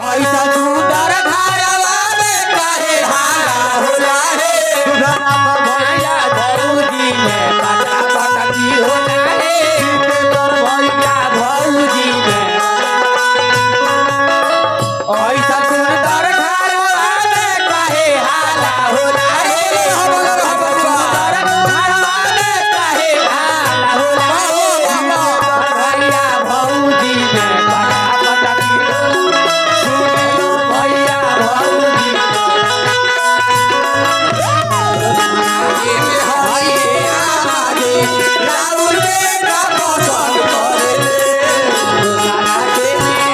ऐसा सुंदर घरवा में काहे हारा होला रे सुधनाथ भैया भौजी में पटा पटकी होला रे तोर भैया भौजी में ऐसा सुंदर घरवा में काहे हारा होला रे सुंदर घरवा में काहे हारा होला रे भैया भौजी में पटा पटकी भैया भौजी राहुल बेटा पसंद करे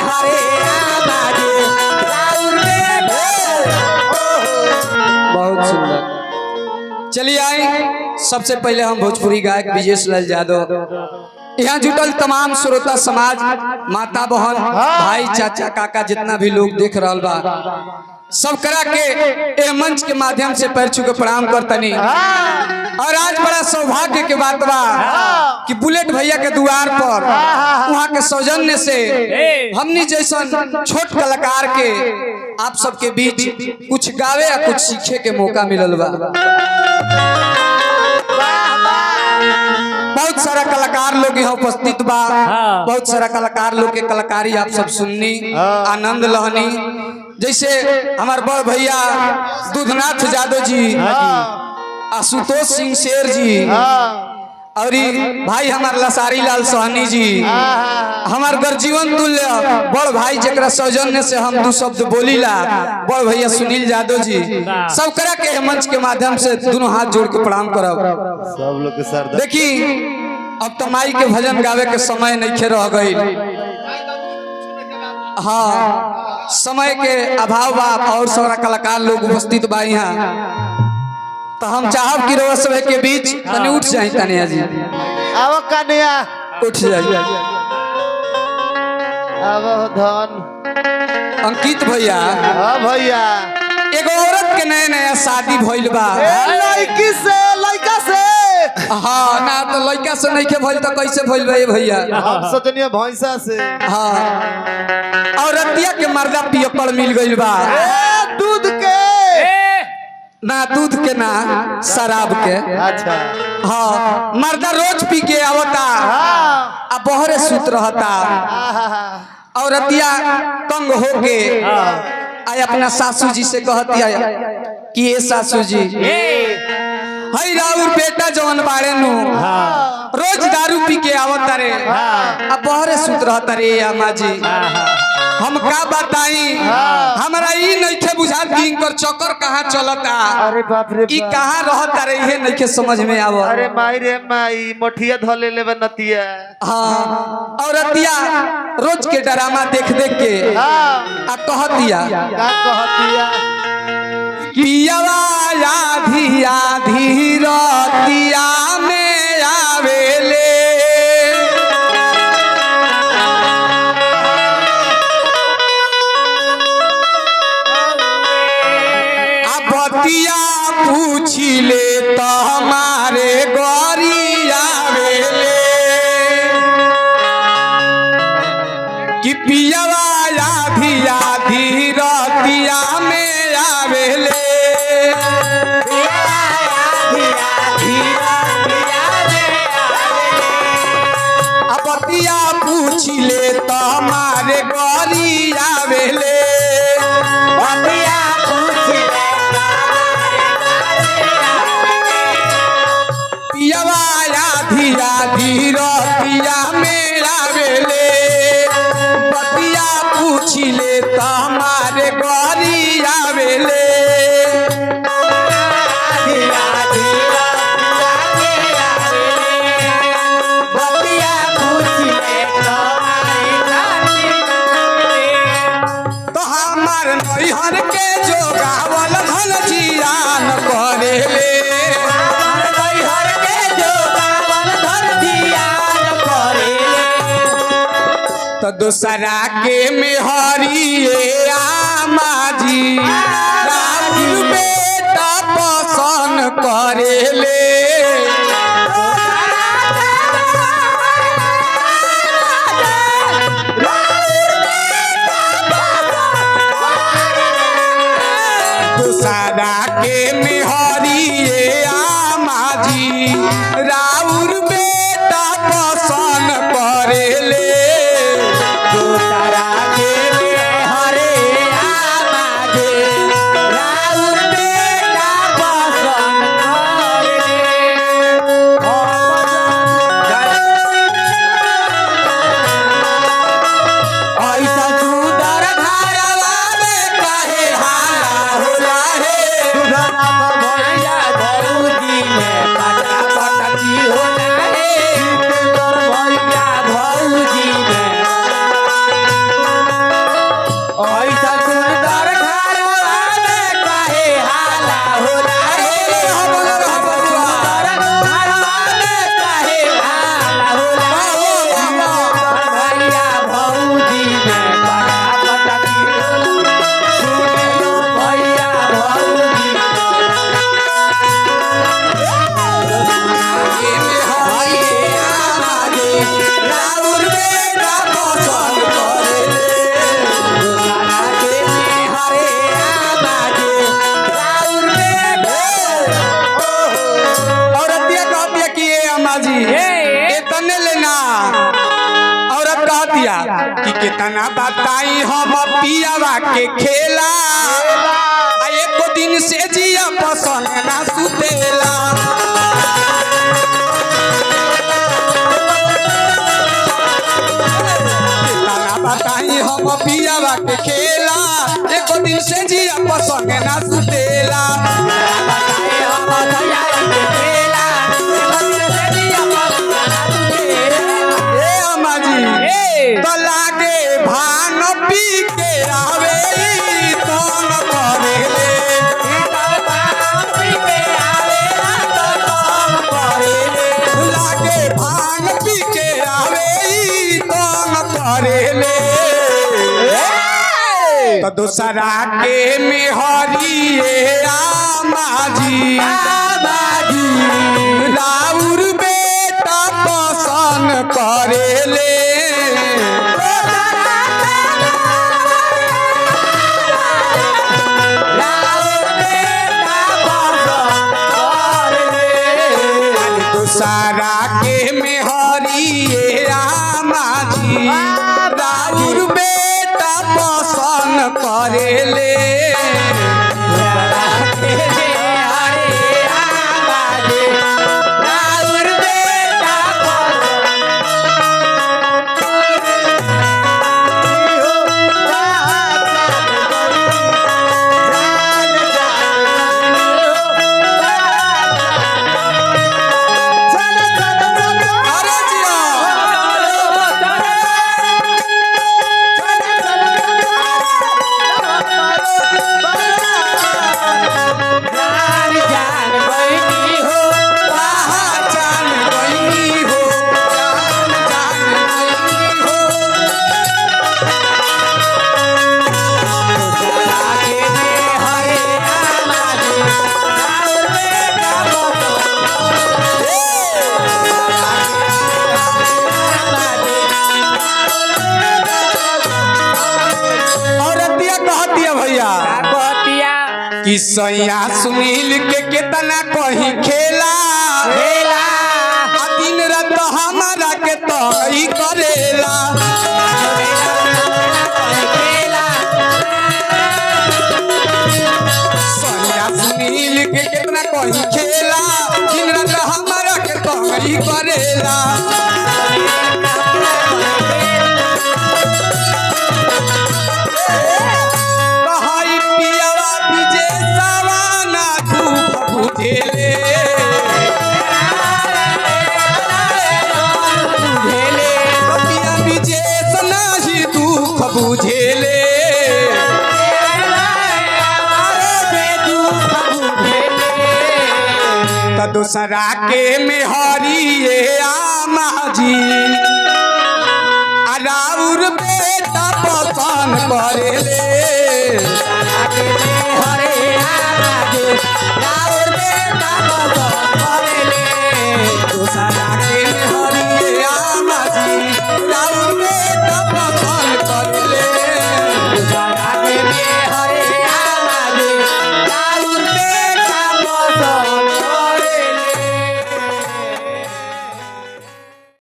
हरे आबाजे राहुल बेटा। बहुत सुंदर। चलिए आए, सबसे पहले हम भोजपुरी गायक विजेश लाल यादव यहाँ जुटल तमाम श्रोता समाज, माता बहन, भाई, चाचा, काका, जितना भी लोग देख रहा बा, सब करा के ए मंच के माध्यम से पैर छू के प्रणाम करतनी। और आज बड़ा सौभाग्य के बात बा कि बुलेट भैया के द्वार पर वहाँ के सौजन्य से हमनी जैसा छोट कलाकार के आप सबके बीच कुछ गावे या कुछ सीखे के मौका मिलल बा। बहुत सारा कलाकार लोग यहाँ उपस्थित बा, बहुत सारा कलाकार लोग के कलाकारी आप सब सुननी, आनंद लहनी। जैसे हमारे बड़ भैया दूधनाथ यादव जी, आशुतोष सिंह शेर जी, और भाई हमारे लसारी लाल सोहनी जी, हमार गर्जीवन तुल्य बड़ भाई जरा सौजन्य से हम दो शब्द बोलीला बड़ भैया सुनील यादव जी, सब करा के मंच के माध्यम से दोनों हाथ जोड़ के प्रणाम करब। सब लोग के सर देखी अब तो माई के भजन गावे के समय नहीं रह गई। हाँ, समय के अभाव बा और सारा कलाकार लोग उपस्थित बा यहाँ, तो हम चाहब कि रोज सभा के बीच तने उठ जाए। तनिया जी आओ कन्या उठ जाइए। आओ धन अंकित भैया, हाँ भैया, एगो औरत के नया नया शादी भइल बा। लड़की से लड़का से हाँ ना, तो लड़का से नहीं के भइल तो कैसे भइल बा ये भैया? हम सोचनिया भैंसा से। हाँ, और रतिया के मर्दा पियपड़ मिल गइल बा। दूध के ना, दूध के ना, शराब के। अच्छा हाँ, मर्दा रोज पी के आवता, अब बहरे सुत रहता, और रतिया तंग होके आय अपना सासू जी से कहती है कि ये सासू जी, हई राउर बेटा जवन बाड़े नु रोज दारू पी के आवता रे, अब बहरे सुत रहता रे अम्मा जी, हम का बताई, हमरा ई नइखे बुझात कि इनकर चक्कर कहाँ चलता। अरे बाप रे, ई कहाँ रहता रे, ये नइखे समझ में आवत। अरे माई रे माई, मोठिया धले लेबे नतिया। हाँ, और रतिया रोज के ड्रामा देख देख के आ कहतिया का कहतिया, पियावा आधी आधी रतिया में आवेले, बतिया पूछी ले तो हमारे गौरी आवेले, कि पियावा आधी आधी रतिया में आवेले, बतिया पूछी ले तो हमारे गौरी आवेले, बतिया पूछी ले पियावा आधी आधी रतिया में आवेले, बतिया पूछी ले तो हमारे गौरी आवेले, तो हमार नैहर के जो गावल धन जियान करेले, तो दूसरा के मेहरिए आमा जी राहुल बेटा पसंद करेले, दोसारा के मेहरिए आमा जी राउर बेटा पसंद करेले दोसारा के मेहरे आमा जी राउर बेटा पसंद ऐसा सुंदर घरवा में काहे हाला होला हे भैया भौजी में पटा पटकी होला हे भैया भौजी में ऐसा सुंदर घरवा में काहे हाला होला हे घरवा में काहे हाला होला भैया भौजी में पटा पटकी भैया भौजी राउर बेटा पसंद औरतिया कहतिया कि ये अम्मा जी इतने लेना औरत कहतिया कि कितना बताई हम पियावा के खेला एको दिन से जिया पसंद ना सुतेला कितना बताई हम पियावा के खेला एको दिन से जिया पसंद ना सुतेला बताई हम पियावा के खेला एको दिन से जिया पसंद ना सुतेला ए अम्मा जी तो लागे भान पी के आवे तोन करेले लागे भान पी के आवे तोन करेले तो दूसरा के मेहरिए आमा जी राउर बेटा पसंद करेले दूसरा के मेहरिए आमा जी राउर बेटा पसंद करेले अरे जिया औरतिया कहतिया भैया कि सैया सुनील के कितना कहीं खेला आ दिन रात हमारा के तही करेला सैया सुनील के कितना कहीं खेला दिन रात हमारा के तही करेला कहाई पियावा विजय सवाना धूप बुझेले पिया विजय सनाही दुख बुझेले तो दूसरा के मेहरिए आमा जी राउर बेटा पसंद करेले